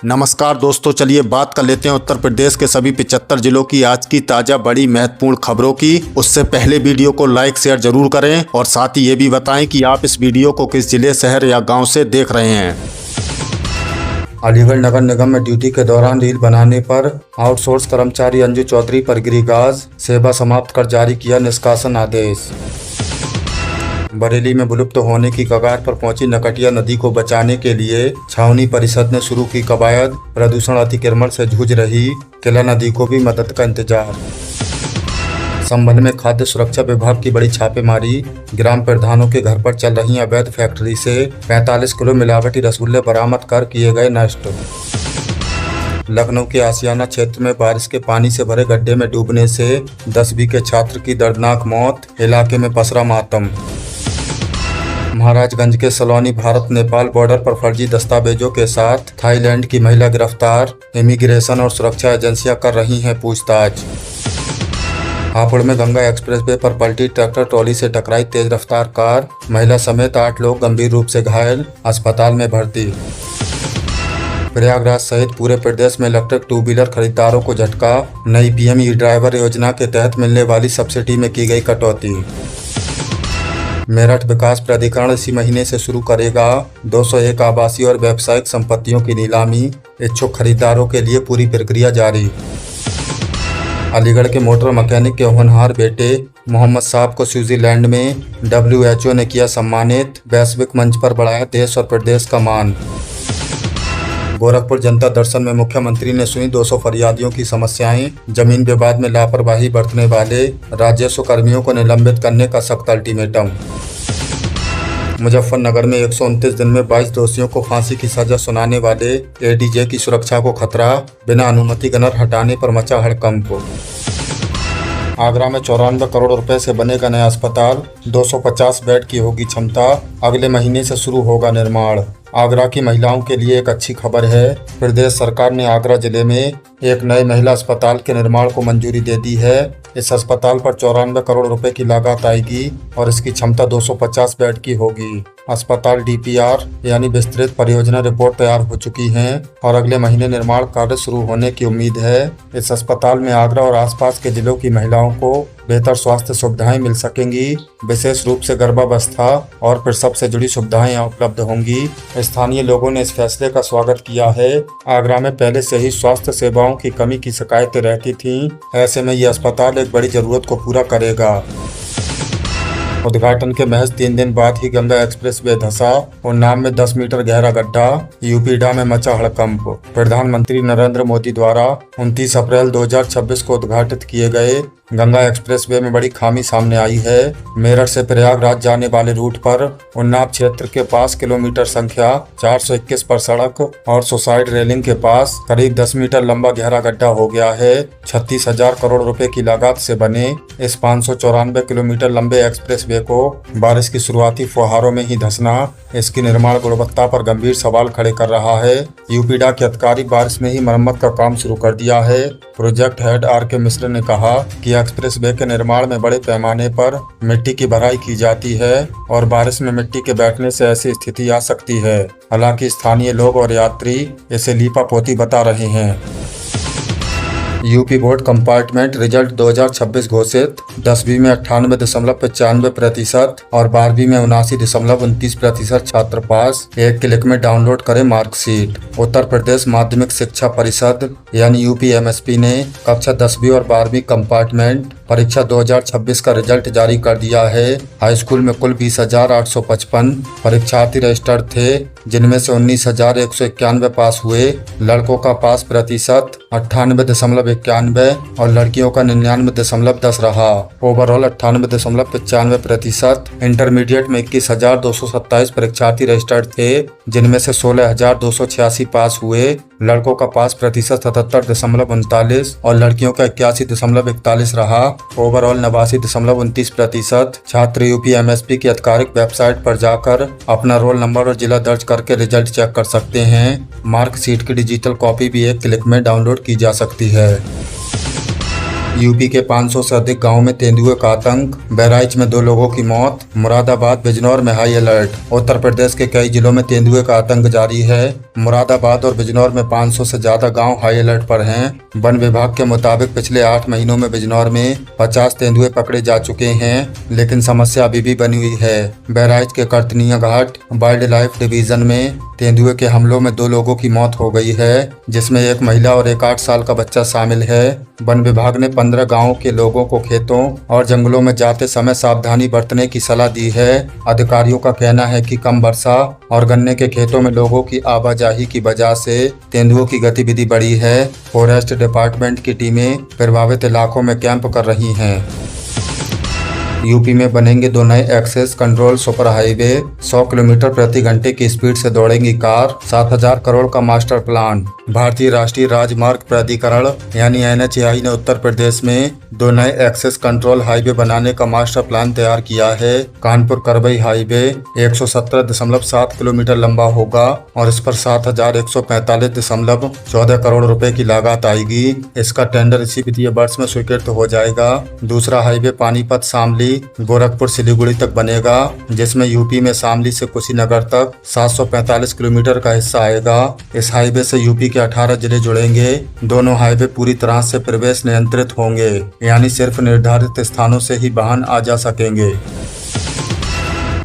नमस्कार दोस्तों, चलिए बात कर लेते हैं उत्तर प्रदेश के सभी 75 जिलों की आज की ताज़ा बड़ी महत्वपूर्ण खबरों की। उससे पहले वीडियो को लाइक शेयर जरूर करें और साथ ही ये भी बताएं कि आप इस वीडियो को किस जिले, शहर या गांव से देख रहे हैं। अलीगढ़ नगर निगम में ड्यूटी के दौरान रील बनाने पर आउटसोर्स कर्मचारी अंजू चौधरी पर गिरी गाज, सेवा समाप्त कर जारी किया निष्कासन आदेश। बरेली में विलुप्त होने की कगार पर पहुंची नकटिया नदी को बचाने के लिए छावनी परिषद ने शुरू की कवायद। प्रदूषण अतिक्रमण से जूझ रही किला नदी को भी मदद का इंतजार। संबंध में खाद्य सुरक्षा विभाग की बड़ी छापेमारी। ग्राम प्रधानों के घर पर चल रही अवैध फैक्ट्री से 45 किलो मिलावटी रसगुल्ले बरामद कर किए गए नष्ट। लखनऊ के आशियाना क्षेत्र में बारिश के पानी से भरे गड्ढे में डूबने से 10वीं के छात्र की दर्दनाक मौत, इलाके में पसरा मातम। महाराजगंज के सलौनी भारत नेपाल बॉर्डर पर फर्जी दस्तावेजों के साथ थाईलैंड की महिला गिरफ्तार। इमिग्रेशन और सुरक्षा एजेंसियां कर रही हैं पूछताछ। हापुड़ में गंगा एक्सप्रेसवे पर पलटी ट्रैक्टर ट्रॉली से टकराई तेज रफ्तार कार, महिला समेत 8 लोग गंभीर रूप से घायल, अस्पताल में भर्ती। प्रयागराज सहित पूरे प्रदेश में इलेक्ट्रिक टू व्हीलर खरीदारों को झटका। नई पीएम ई ड्राइवर योजना के तहत मिलने वाली सब्सिडी में की गई कटौती। मेरठ विकास प्राधिकरण इसी महीने से शुरू करेगा 201 आवासीय और व्यावसायिक संपत्तियों की नीलामी। इच्छुक खरीदारों के लिए पूरी प्रक्रिया जारी। अलीगढ़ के मोटर मैकेनिक के होनहार बेटे मोहम्मद साहब को स्विट्जरलैंड में WHO ने किया सम्मानित। वैश्विक मंच पर बढ़ाया देश और प्रदेश का मान। गोरखपुर जनता दर्शन में मुख्यमंत्री ने सुनी 200 फरियादियों की समस्याएं। जमीन विवाद में लापरवाही बरतने वाले राजस्व कर्मियों को निलंबित करने का सख्त अल्टीमेटम। मुजफ्फरनगर में 129 दिन में 22 दोषियों को फांसी की सजा सुनाने वाले ADJ की सुरक्षा को खतरा। बिना अनुमति गनर हटाने पर मचा हड़कंप। आगरा में 94 करोड़ रुपए से बनेगा नया अस्पताल। 250 बेड की होगी क्षमता। अगले महीने से शुरू होगा निर्माण। आगरा की महिलाओं के लिए एक अच्छी खबर है। प्रदेश सरकार ने आगरा जिले में एक नए महिला अस्पताल के निर्माण को मंजूरी दे दी है। इस अस्पताल पर 94 करोड़ रुपए की लागत आएगी और इसकी क्षमता 250 बेड की होगी। अस्पताल DPR यानी विस्तृत परियोजना रिपोर्ट तैयार हो चुकी है और अगले महीने निर्माण कार्य शुरू होने की उम्मीद है। इस अस्पताल में आगरा और आसपास के जिलों की महिलाओं को बेहतर स्वास्थ्य सुविधाएं मिल सकेंगी। विशेष रूप से गर्भावस्था और प्रसव से जुड़ी सुविधाएं यहाँ उपलब्ध होंगी। स्थानीय लोगों ने इस फैसले का स्वागत किया है। आगरा में पहले से ही स्वास्थ्य सेवाओं की कमी की शिकायतें रहती थीं। ऐसे में ये अस्पताल एक बड़ी जरूरत को पूरा करेगा। उद्घाटन के महज 3 दिन बाद ही गंगा एक्सप्रेसवे धंसा। उन्नाव में 10 मीटर गहरा गड्ढा। यूपीडा में मचा हड़कंप। प्रधानमंत्री नरेंद्र मोदी द्वारा 29 अप्रैल 2026 को उद्घाटित किए गए गंगा एक्सप्रेसवे में बड़ी खामी सामने आई है। मेरठ से प्रयागराज जाने वाले रूट पर उन्नाव क्षेत्र के पास किलोमीटर संख्या 421 पर सड़क और सुसाइड रेलिंग के पास करीब 10 मीटर लंबा गहरा गड्ढा हो गया है। 36,000 करोड़ रुपए की लागत से बने इस 594 किलोमीटर लंबे एक्सप्रेसवे को बारिश की शुरुआती फुहारों में ही धंसना इसकी निर्माण गुणवत्ता पर गंभीर सवाल खड़े कर रहा है। यूपीडा के अधिकारी बारिश में ही मरम्मत का काम शुरू कर दिया है। प्रोजेक्ट हेड RK मिश्र ने कहा कि एक्सप्रेसवे के निर्माण में बड़े पैमाने पर मिट्टी की भराई की जाती है और बारिश में मिट्टी के बैठने से ऐसी स्थिति आ सकती है। हालांकि स्थानीय लोग और यात्री इसे लीपापोती बता रहे हैं। यूपी बोर्ड कंपार्टमेंट रिजल्ट 2026 घोषित। 10वीं में 98.95% और 12वीं में 79.29% छात्र पास। एक क्लिक में डाउनलोड करें मार्कशीट। उत्तर प्रदेश माध्यमिक शिक्षा परिषद यानी UPMSP ने कक्षा 10वीं और 12वीं कंपार्टमेंट परीक्षा 2026 का रिजल्ट जारी कर दिया है। हाई स्कूल में कुल 20,855 परीक्षार्थी रजिस्टर्ड थे, जिनमें से 19,191 पास हुए। लड़कों का पास प्रतिशत 98.91 और लड़कियों का 99.10 रहा। ओवरऑल 98.95%। इंटरमीडिएट में 21,227 परीक्षार्थी रजिस्टर्ड थे, जिनमें से 16,286 पास हुए। लड़कों का पास प्रतिशत 77.39 और लड़कियों का 81.41 रहा। ओवरऑल 89.29%। छात्र UPMSP की आधिकारिक वेबसाइट पर जाकर अपना रोल नंबर और जिला दर्ज करके रिजल्ट चेक कर सकते हैं। मार्कशीट की डिजिटल कॉपी भी एक क्लिक में डाउनलोड की जा सकती है। यूपी के 500 से अधिक गांवों में तेंदुए का आतंक। बहराइच में 2 लोगों की मौत। मुरादाबाद बिजनौर में हाई अलर्ट। उत्तर प्रदेश के कई जिलों में तेंदुए का आतंक जारी है। मुरादाबाद और बिजनौर में 500 से ज्यादा गांव हाई अलर्ट पर हैं। वन विभाग के मुताबिक पिछले 8 महीनों में बिजनौर में 50 तेंदुए पकड़े जा चुके हैं, लेकिन समस्या अभी भी बनी हुई है। बहराइच के करतनिया घाट वाइल्ड लाइफ डिवीजन में तेंदुए के हमलों में 2 लोगों की मौत हो गई है, जिसमें एक महिला और एक 8 साल का बच्चा शामिल है। वन विभाग ने 15 गांवों के लोगों को खेतों और जंगलों में जाते समय सावधानी बरतने की सलाह दी है। अधिकारियों का कहना है कि कम वर्षा और गन्ने के खेतों में लोगों की आवाजाही की वजह से तेंदुओं की गतिविधि बढ़ी है। फॉरेस्ट डिपार्टमेंट की टीमें प्रभावित इलाकों में कैंप कर रही हैं। यूपी में बनेंगे 2 नए access control super highway. 100 kilometre प्रति घंटे की स्पीड से दौड़ेंगी कार। 7,000 करोड़ का मास्टर प्लान। भारतीय राष्ट्रीय राजमार्ग प्राधिकरण यानी NHAI ने उत्तर प्रदेश में 2 नए एक्सेस कंट्रोल हाईवे बनाने का मास्टर प्लान तैयार किया है। कानपुर करबई हाईवे 117.7 किलोमीटर लंबा होगा और इस पर 7,145.14 करोड़ रुपए की लागत आएगी। इसका टेंडर इसी वित्तीय वर्ष में स्वीकृत हो जाएगा। दूसरा हाईवे पानीपत शामली गोरखपुर सिलीगुड़ी तक बनेगा, जिसमें यूपी में शामली से कुशीनगर तक 745 किलोमीटर का हिस्सा आएगा। इस हाईवे से यूपी के 18 जिले जुड़ेंगे। दोनों हाईवे पूरी तरह से प्रवेश नियंत्रित होंगे, यानी सिर्फ निर्धारित स्थानों से ही वाहन आ जा सकेंगे।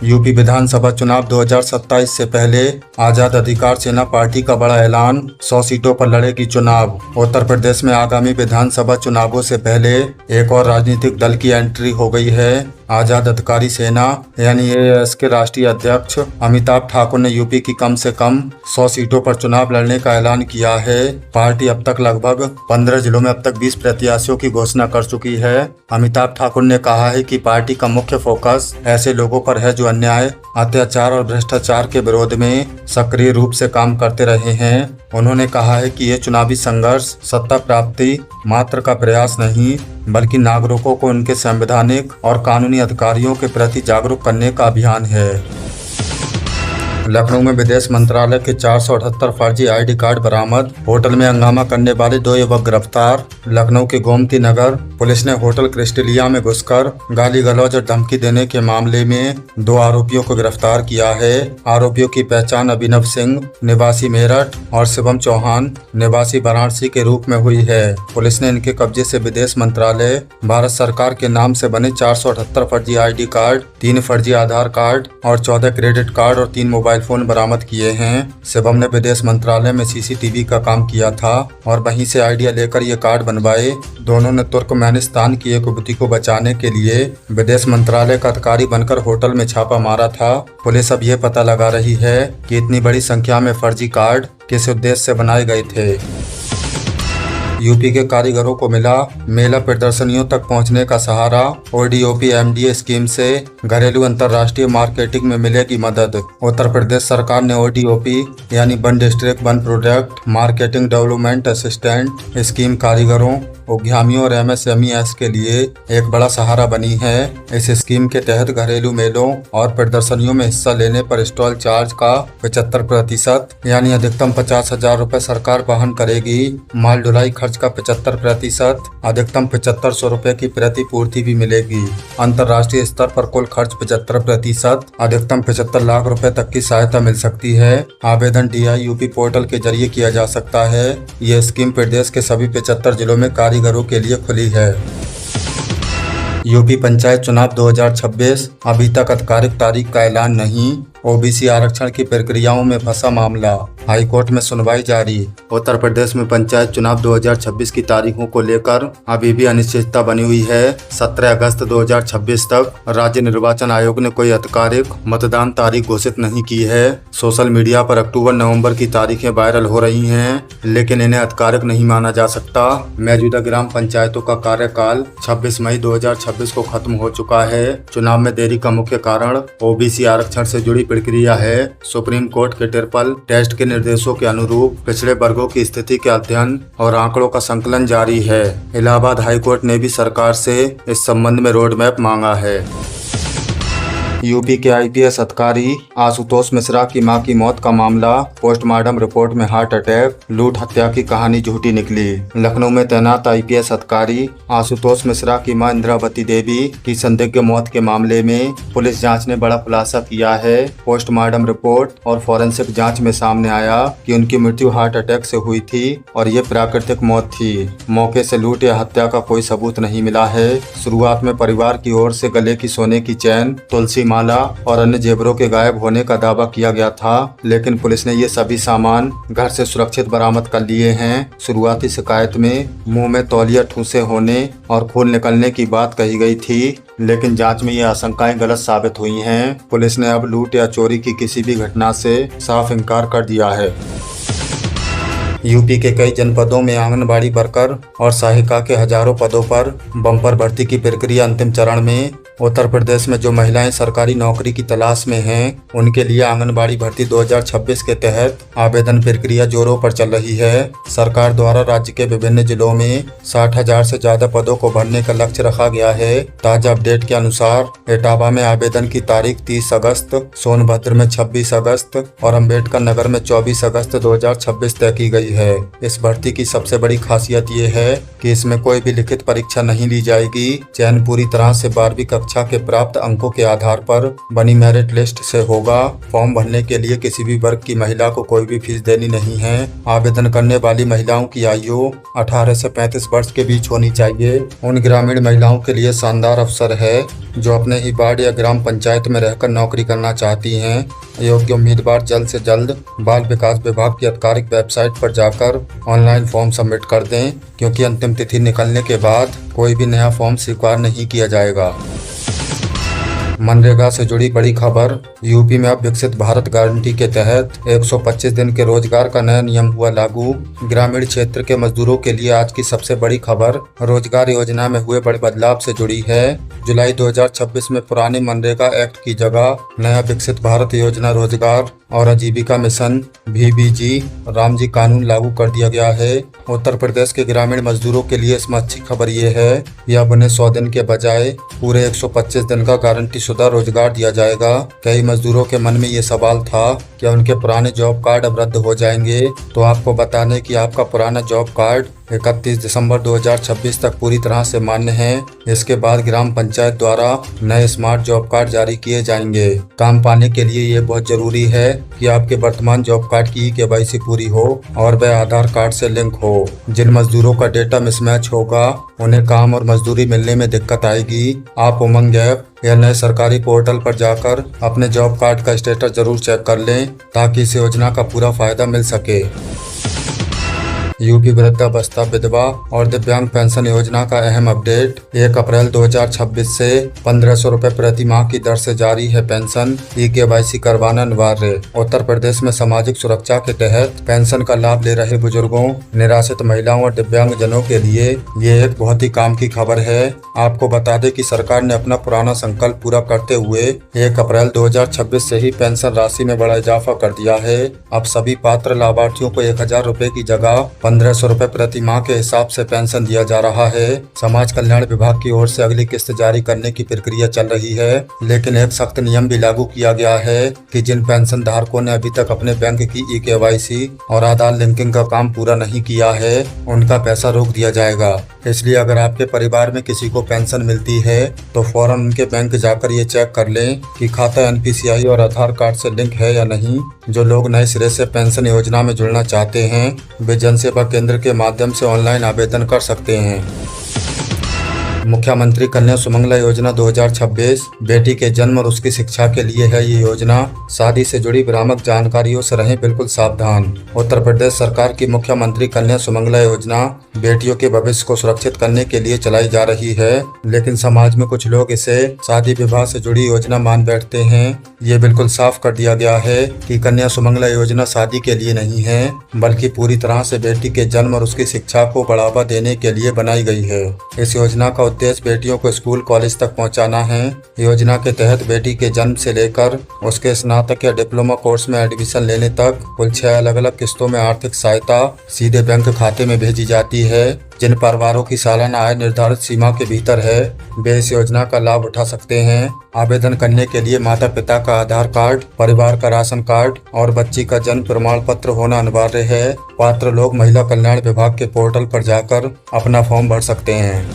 यूपी विधानसभा चुनाव 2027 से पहले आजाद अधिकार सेना पार्टी का बड़ा ऐलान। 100 सीटों पर लड़ेगी चुनाव। उत्तर प्रदेश में आगामी विधानसभा चुनावों से पहले एक और राजनीतिक दल की एंट्री हो गई है। आजाद अधिकारी सेना यानी AAS के राष्ट्रीय अध्यक्ष अमिताभ ठाकुर ने यूपी की कम से कम 100 सीटों पर चुनाव लड़ने का ऐलान किया है। पार्टी अब तक लगभग 15 जिलों में अब तक 20 प्रत्याशियों की घोषणा कर चुकी है। अमिताभ ठाकुर ने कहा है कि पार्टी का मुख्य फोकस ऐसे लोगों पर है जो अन्याय, अत्याचार और भ्रष्टाचार के विरोध में सक्रिय रूप से काम करते रहे हैं। उन्होंने कहा है कि ये चुनावी संघर्ष सत्ता प्राप्ति मात्र का प्रयास नहीं, बल्कि नागरिकों को उनके संवैधानिक और कानूनी अधिकारियों के प्रति जागरूक करने का अभियान है। लखनऊ में विदेश मंत्रालय के 478 फर्जी ID कार्ड बरामद। होटल में हंगामा करने वाले 2 युवक गिरफ्तार। लखनऊ के गोमती नगर पुलिस ने होटल क्रिस्टेलिया में घुसकर गाली गलौज और धमकी देने के मामले में 2 आरोपियों को गिरफ्तार किया है। आरोपियों की पहचान अभिनव सिंह निवासी मेरठ और शिवम चौहान निवासी वाराणसी के रूप में हुई है। पुलिस ने इनके कब्जे से विदेश मंत्रालय, भारत सरकार के नाम से बने 478 फर्जी ID कार्ड, 3 फर्जी आधार कार्ड और 14 क्रेडिट कार्ड और 3 मोबाइल फोन बरामद किए हैं। शिवम ने विदेश मंत्रालय में CCTV का काम किया था और वहीं से आइडिया लेकर ये कार्ड बनवाए। दोनों ने तुर्कमेनिस्तान की एक युवती को बचाने के लिए विदेश मंत्रालय का अधिकारी बनकर होटल में छापा मारा था। पुलिस अब ये पता लगा रही है कि इतनी बड़ी संख्या में फर्जी कार्ड किस उद्देश्य से बनाए गए थे। यूपी के कारीगरों को मिला मेला प्रदर्शनियों तक पहुंचने का सहारा। ODOP MDA स्कीम से घरेलू अंतर्राष्ट्रीय मार्केटिंग में मिलेगी मदद। उत्तर प्रदेश सरकार ने ODOP यानी one district one product marketing development assistant scheme कारीगरों, उद्यमियों और MSMEs के लिए एक बड़ा सहारा बनी है। इस स्कीम के तहत घरेलू मेलों और प्रदर्शनियों में हिस्सा लेने पर स्टॉल चार्ज का 75% यानी अधिकतम 50,000 रुपए सरकार वहन करेगी। माल ढुलाई खर्च का 75% अधिकतम 7500 रुपए की प्रतिपूर्ति भी मिलेगी। अंतर्राष्ट्रीय स्तर पर कुल खर्च 75% अधिकतम 75 लाख रुपए तक की सहायता मिल सकती है। आवेदन DIUP पोर्टल के जरिए किया जा सकता है। ये स्कीम प्रदेश के सभी 75 जिलों में कारीगरों के लिए खुली है। यूपी पंचायत चुनाव 2026 अभी तक आधिकारिक तारीख का ऐलान नहीं। OBC आरक्षण की प्रक्रियाओं में फंसा मामला, हाईकोर्ट में सुनवाई जारी। उत्तर प्रदेश में पंचायत चुनाव 2026 की तारीखों को लेकर अभी भी अनिश्चितता बनी हुई है। 17 अगस्त 2026 तक राज्य निर्वाचन आयोग ने कोई आधिकारिक मतदान तारीख घोषित नहीं की है। सोशल मीडिया पर अक्टूबर-नवंबर की तारीखें वायरल हो रही हैं, लेकिन इन्हें आधिकारिक नहीं माना जा सकता। मौजूदा ग्राम पंचायतों का कार्यकाल 26 मई 2026 को खत्म हो चुका है। चुनाव में देरी का मुख्य कारण OBC आरक्षण से जुड़ी प्रक्रिया है। सुप्रीम कोर्ट के ट्रिपल टेस्ट के निर्देशों के अनुरूप पिछड़े वर्गों की स्थिति के अध्ययन और आंकड़ों का संकलन जारी है। इलाहाबाद हाईकोर्ट ने भी सरकार से इस संबंध में रोड मैप मांगा है। यूपी के आईपीएस अधिकारी आशुतोष मिश्रा की मां की मौत का मामला, पोस्टमार्टम रिपोर्ट में हार्ट अटैक, लूट हत्या की कहानी झूठी निकली। लखनऊ में तैनात आईपीएस अधिकारी आशुतोष मिश्रा की मां इंद्रावती देवी की संदिग्ध मौत के मामले में पुलिस जांच ने बड़ा खुलासा किया है। पोस्टमार्टम रिपोर्ट और फॉरेंसिक जांच में सामने आया कि उनकी मृत्यु हार्ट अटैक से हुई थी और ये प्राकृतिक मौत थी। मौके से लूट या हत्या का कोई सबूत नहीं मिला है। शुरुआत में परिवार की ओर से गले की सोने की चैन, तुलसी माला और अन्य जेवरों के गायब होने का दावा किया गया था, लेकिन पुलिस ने ये सभी सामान घर से सुरक्षित बरामद कर लिए हैं। शुरुआती शिकायत में मुंह में तौलिया ठूंसे होने और खून निकलने की बात कही गई थी, लेकिन जांच में ये आशंकाएं गलत साबित हुई हैं। पुलिस ने अब लूट या चोरी की किसी भी घटना से साफ इनकार कर दिया है। यूपी के कई जनपदों में आंगनबाड़ी वर्कर और सहायिका के हजारों पदों पर बम्पर भर्ती की प्रक्रिया अंतिम चरण में। उत्तर प्रदेश में जो महिलाएं सरकारी नौकरी की तलाश में हैं, उनके लिए आंगनबाड़ी भर्ती 2026 के तहत आवेदन प्रक्रिया जोरों पर चल रही है। सरकार द्वारा राज्य के विभिन्न जिलों में 60,000 से ज्यादा पदों को भरने का लक्ष्य रखा गया है। ताजा अपडेट के अनुसार इटावा में आवेदन की तारीख 30 अगस्त, सोनभद्र में 26 अगस्त और अम्बेडकर नगर में 24 अगस्त 2026 तय की गई है। इस भर्ती की सबसे बड़ी खासियत ये है कि इसमें कोई भी लिखित परीक्षा नहीं ली जाएगी। चयन पूरी तरह से 12वीं कक्षा के प्राप्त अंकों के आधार पर बनी मेरिट लिस्ट से होगा। फॉर्म भरने के लिए किसी भी वर्ग की महिला को कोई भी फीस देनी नहीं है। आवेदन करने वाली महिलाओं की आयु 18 से 35 वर्ष के बीच होनी चाहिए। उन ग्रामीण महिलाओं के लिए शानदार अवसर है जो अपने ही वार्ड या ग्राम पंचायत में रहकर नौकरी करना चाहती हैं। योग्य उम्मीदवार जल्द से जल्द बाल विकास विभाग की आधिकारिक वेबसाइट पर जाकर ऑनलाइन फॉर्म सबमिट कर दें, क्योंकि अंतिम तिथि निकलने के बाद कोई भी नया फॉर्म स्वीकार नहीं किया जाएगा। मनरेगा से जुड़ी बड़ी खबर। यूपी में अब विकसित भारत गारंटी के तहत 125 दिन के रोजगार का नया नियम हुआ लागू। ग्रामीण क्षेत्र के मजदूरों के लिए आज की सबसे बड़ी खबर रोजगार योजना में हुए बड़े बदलाव से जुड़ी है। जुलाई 2026 में पुराने मनरेगा एक्ट की जगह नया विकसित भारत योजना रोजगार और आजीविका मिशन VBG रामजी कानून लागू कर दिया गया है। उत्तर प्रदेश के ग्रामीण मजदूरों के लिए इसमें अच्छी खबर ये है कि अब उन्हें 100 दिन के बजाय पूरे 125 दिन का गारंटी शुदा रोजगार दिया जाएगा। कई मजदूरों के मन में ये सवाल था कि उनके पुराने जॉब कार्ड अब रद्द हो जाएंगे, तो आपको बताने कि आपका पुराना जॉब कार्ड 31 दिसंबर 2026 तक पूरी तरह से मान्य है। इसके बाद ग्राम पंचायत द्वारा नए स्मार्ट जॉब कार्ड जारी किए जाएंगे। काम पाने के लिए ये बहुत जरूरी है कि आपके वर्तमान जॉब कार्ड की KYC पूरी हो और वह आधार कार्ड से लिंक हो। जिन मजदूरों का डेटा मिसमैच होगा उन्हें काम और मजदूरी मिलने में दिक्कत आएगी। आप उमंग ऐप या नए सरकारी पोर्टल पर जाकर अपने जॉब कार्ड का स्टेटस जरूर चेक कर लें, ताकि इस योजना का पूरा फायदा मिल सके। यूपी वृद्धावस्था विधवा और दिव्यांग पेंशन योजना का अहम अपडेट। 1 अप्रैल 2026 से 1500 रुपए प्रति माह की दर से जारी है पेंशन। KYC करवाना अनिवार्य। उत्तर प्रदेश में सामाजिक सुरक्षा के तहत पेंशन का लाभ ले रहे बुजुर्गों, निराश्रित महिलाओं और दिव्यांग जनों के लिए ये एक बहुत ही काम की खबर है। आपको बता दें कि सरकार ने अपना पुराना संकल्प पूरा करते हुए 1 अप्रैल 2026 से ही पेंशन राशि में बड़ा इजाफा कर दिया है। अब सभी पात्र लाभार्थियों को 1000 रुपए की जगह 1500 रुपए प्रति माह के हिसाब से पेंशन दिया जा रहा है। समाज कल्याण विभाग की ओर से अगली किस्त जारी करने की प्रक्रिया चल रही है, लेकिन एक सख्त नियम भी लागू किया गया है कि जिन पेंशन धारकों ने अभी तक अपने बैंक की KYC और आधार लिंकिंग का काम पूरा नहीं किया है, उनका पैसा रोक दिया जाएगा। इसलिए अगर आपके परिवार में किसी को पेंशन मिलती है तो फौरन उनके बैंक जाकर ये चेक कर लें कि खाता NPCI और आधार कार्ड से लिंक है या नहीं। जो लोग नए सिरे से पेंशन योजना में जुड़ना चाहते हैं वे जन सेवा केंद्र के माध्यम से ऑनलाइन आवेदन कर सकते हैं। मुख्यमंत्री कन्या सुमंगला योजना 2026 बेटी के जन्म और उसकी शिक्षा के लिए है। ये योजना शादी से जुड़ी भ्रामक जानकारियों से रहें बिल्कुल सावधान। उत्तर प्रदेश सरकार की मुख्यमंत्री कन्या सुमंगला योजना बेटियों के भविष्य को सुरक्षित करने के लिए चलाई जा रही है, लेकिन समाज में कुछ लोग इसे शादी विवाह से जुड़ी योजना मान बैठते हैं। ये बिल्कुल साफ कर दिया गया है कि कन्या सुमंगला योजना शादी के लिए नहीं है, बल्कि पूरी तरह से बेटी के जन्म और उसकी शिक्षा को बढ़ावा देने के लिए बनाई गई है। इस योजना का उद्देश्य बेटियों को स्कूल कॉलेज तक पहुंचाना है। योजना के तहत बेटी के जन्म से लेकर उसके स्नातक या डिप्लोमा कोर्स में एडमिशन लेने तक कुल 6 अलग अलग किस्तों में आर्थिक सहायता सीधे बैंक खाते में भेजी जाती है। जिन परिवारों की सालाना आय निर्धारित सीमा के भीतर है वे इस योजना का लाभ उठा सकते हैं। आवेदन करने के लिए माता पिता का आधार कार्ड, परिवार का राशन कार्ड और बच्ची का जन्म प्रमाण पत्र होना अनिवार्य है। पात्र लोग महिला कल्याण विभाग के पोर्टल पर जाकर अपना फॉर्म भर सकते हैं।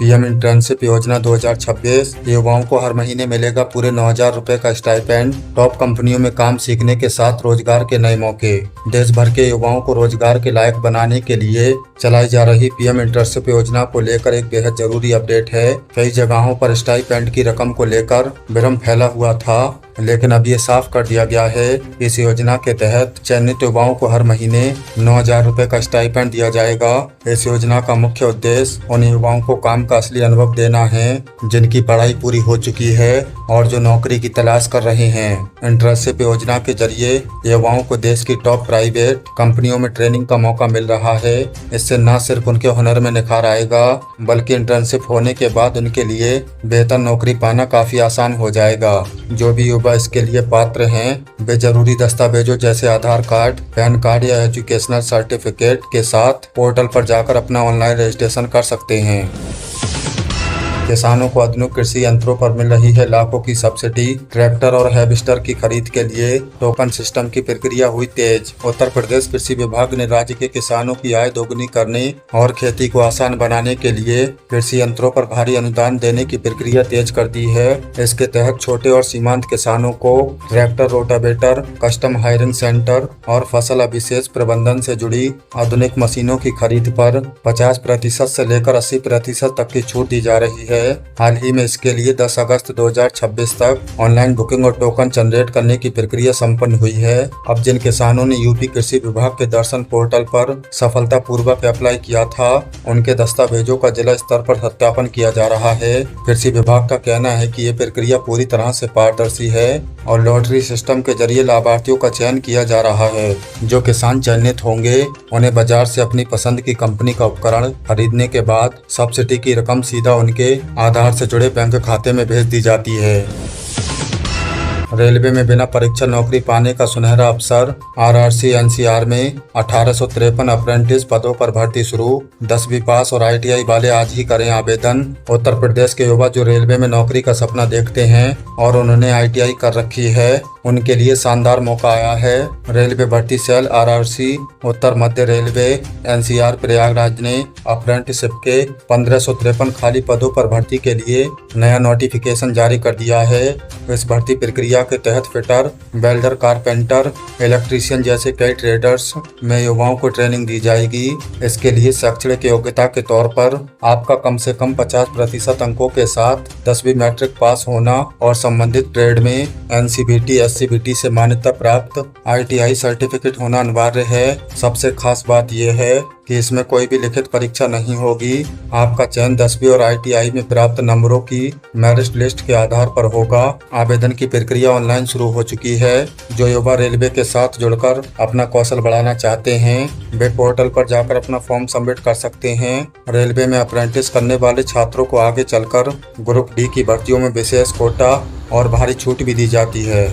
पीएम इंटर्नशिप योजना 2026 युवाओं को हर महीने मिलेगा पूरे 9,000 रुपए का स्टाइपेंड। टॉप कंपनियों में काम सीखने के साथ रोजगार के नए मौके। देश भर के युवाओं को रोजगार के लायक बनाने के लिए चलाई जा रही पीएम इंटर्नशिप योजना को लेकर एक बेहद जरूरी अपडेट है। कई जगहों पर स्टाइपेंड की रकम को लेकर भ्रम फैला हुआ था, लेकिन अब ये साफ कर दिया गया है कि इस योजना के तहत चयनित युवाओं को हर महीने 9,000 रुपए का स्टाइपेंड दिया जाएगा। इस योजना का मुख्य उद्देश्य उन युवाओं को काम का असली अनुभव देना है जिनकी पढ़ाई पूरी हो चुकी है और जो नौकरी की तलाश कर रहे हैं। इंटर्नशिप योजना के जरिए युवाओं को देश की टॉप प्राइवेट कंपनियों में ट्रेनिंग का मौका मिल रहा है। इससे न सिर्फ उनके हुनर में निखार आएगा बल्कि इंटर्नशिप होने के बाद उनके लिए बेहतर नौकरी पाना काफी आसान हो जाएगा। जो भी युवा इसके लिए पात्र हैं वे जरूरी दस्तावेजों जैसे आधार कार्ड, पैन कार्ड या एजुकेशनल सर्टिफिकेट के साथ पोर्टल पर जाकर अपना ऑनलाइन रजिस्ट्रेशन कर सकते हैं। किसानों को आधुनिक कृषि यंत्रों पर मिल रही है लाखों की सब्सिडी। ट्रैक्टर और हार्वेस्टर की खरीद के लिए टोकन सिस्टम की प्रक्रिया हुई तेज। उत्तर प्रदेश कृषि विभाग ने राज्य के किसानों की आय दोगुनी करने और खेती को आसान बनाने के लिए कृषि यंत्रों पर भारी अनुदान देने की प्रक्रिया तेज कर दी है। इसके तहत छोटे और सीमांत किसानों को tractor, rotavator, custom hiring centre और फसल अभिशेष प्रबंधन से जुड़ी आधुनिक मशीनों की खरीद पर 50% से लेकर 80% तक की छूट दी जा रही है। हाल ही में इसके लिए 10 अगस्त 2026 तक ऑनलाइन बुकिंग और टोकन जनरेट करने की प्रक्रिया संपन्न हुई है। अब जिन किसानों ने यूपी कृषि विभाग के दर्शन पोर्टल पर सफलतापूर्वक अप्लाई किया था उनके दस्तावेजों का जिला स्तर पर सत्यापन किया जा रहा है। कृषि विभाग का कहना है कि ये प्रक्रिया पूरी तरह से पारदर्शी है और लॉटरी सिस्टम के जरिए लाभार्थियों का चयन किया जा रहा है। जो किसान चयनित होंगे उन्हें बाजार से अपनी पसंद की कंपनी का उपकरण खरीदने के बाद सब्सिडी की रकम सीधा उनके आधार से जुड़े बैंक खाते में भेज दी जाती है। रेलवे में बिना परीक्षा नौकरी पाने का सुनहरा अवसर। आरआरसी एनसीआर में 1853 अप्रेंटिस पदों पर भर्ती शुरू। 10वीं पास और आईटीआई वाले आज ही करें आवेदन। उत्तर प्रदेश के युवा जो रेलवे में नौकरी का सपना देखते हैं और उन्होंने आईटीआई कर रखी है उनके लिए शानदार मौका आया है। रेलवे भर्ती सेल आरआरसी उत्तर मध्य रेलवे एनसीआर प्रयागराज ने अप्रेंटिसशिप के 1553 खाली पदों पर भर्ती के लिए नया नोटिफिकेशन जारी कर दिया है। इस भर्ती प्रक्रिया के तहत फिटर, वेल्डर, कारपेंटर, इलेक्ट्रीशियन जैसे कई ट्रेडर्स में युवाओं को ट्रेनिंग दी जाएगी। इसके लिए शैक्षणिक योग्यता के तौर पर आपका कम से कम 50% अंकों के साथ 10वीं मैट्रिक पास होना और संबंधित ट्रेड में एनसीबीटी, एससीबीटी से मान्यता प्राप्त आईटीआई सर्टिफिकेट होना अनिवार्य है। सबसे खास बात यह है कि इसमें कोई भी लिखित परीक्षा नहीं होगी। आपका चयन 10वीं और आईटीआई में प्राप्त नंबरों की मेरिट लिस्ट के आधार पर होगा। आवेदन की प्रक्रिया ऑनलाइन शुरू हो चुकी है। जो युवा रेलवे के साथ जुड़कर अपना कौशल बढ़ाना चाहते हैं वे पोर्टल पर जाकर अपना फॉर्म सबमिट कर सकते हैं। रेलवे में अप्रेंटिस करने वाले छात्रों को आगे चलकर ग्रुप डी की भर्तियों में विशेष कोटा और भारी छूट भी दी जाती है।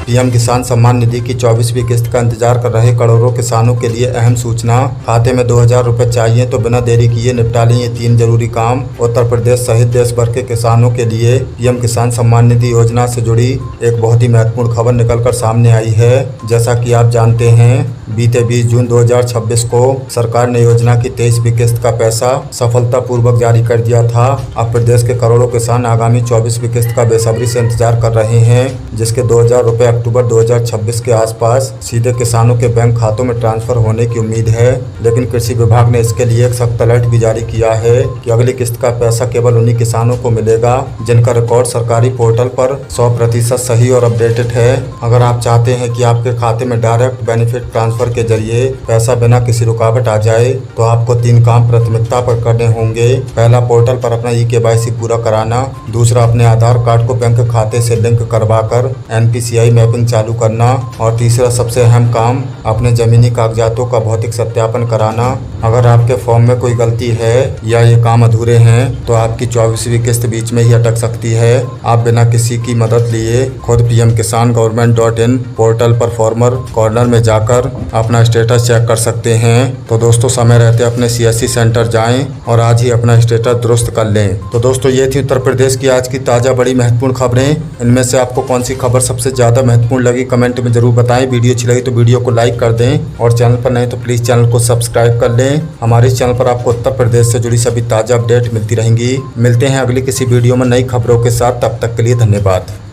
पीएम किसान सम्मान निधि की 24वीं किस्त का इंतजार कर रहे करोड़ों किसानों के लिए अहम सूचना। खाते में 2000 रुपए चाहिए तो बिना देरी किए निपटा लें ये 3 जरूरी काम। उत्तर प्रदेश सहित देश भर के किसानों के लिए पीएम किसान सम्मान निधि योजना से जुड़ी एक बहुत ही महत्वपूर्ण खबर निकलकर सामने आई है। जैसा कि आप जानते हैं बीते 20 जून 2026 को सरकार ने योजना की 23वीं किस्त का पैसा सफलतापूर्वक जारी कर दिया था। अब प्रदेश के करोड़ों किसान आगामी 24वीं किस्त का बेसब्री से इंतजार कर रहे हैं, जिसके 2000 रुपए अक्टूबर 2026 के आसपास सीधे किसानों के बैंक खातों में ट्रांसफर होने की उम्मीद है। लेकिन कृषि विभाग ने इसके लिए एक सख्त अलर्ट भी जारी किया है कि अगली किस्त का पैसा केवल उन्हीं किसानों को मिलेगा जिनका रिकॉर्ड सरकारी पोर्टल पर 100% सही और अपडेटेड है। अगर आप चाहते हैं कि आपके खाते में डायरेक्ट बेनिफिट ट्रांसफर ट्रांसफर के जरिए पैसा बिना किसी रुकावट आ जाए तो आपको 3 काम प्राथमिकता पर करने होंगे। पहला, पोर्टल पर अपना eKYC पूरा कराना। दूसरा, अपने आधार कार्ड को बैंक खाते से लिंक करवाकर NPCI मैपिंग चालू करना। और तीसरा, सबसे अहम काम, अपने जमीनी कागजातों का भौतिक सत्यापन कराना। अगर आपके फॉर्म में कोई गलती है या ये काम अधूरे हैं तो आपकी 24वीं किस्त बीच में ही अटक सकती है। आप बिना किसी की मदद लिए खुद pmkisan.gov.in पोर्टल पर फॉर्मर कॉर्नर में जाकर अपना स्टेटस चेक कर सकते हैं। तो दोस्तों, समय रहते अपने CSC सेंटर जाएं और आज ही अपना स्टेटस दुरुस्त कर लें। तो दोस्तों, ये थी उत्तर प्रदेश की आज की ताज़ा बड़ी महत्वपूर्ण खबरें। इनमें से आपको कौन सी खबर सबसे ज़्यादा महत्वपूर्ण लगी कमेंट में जरूर बताएं। वीडियो अच्छी लगी तो वीडियो को लाइक कर दें और चैनल पर नहीं तो प्लीज़ चैनल को सब्सक्राइब कर लें। हमारे इस चैनल पर आपको उत्तर प्रदेश से जुड़ी सभी ताज़ा अपडेट मिलती रहेंगी। मिलते हैं अगली किसी वीडियो में नई खबरों के साथ। तब तक के लिए धन्यवाद।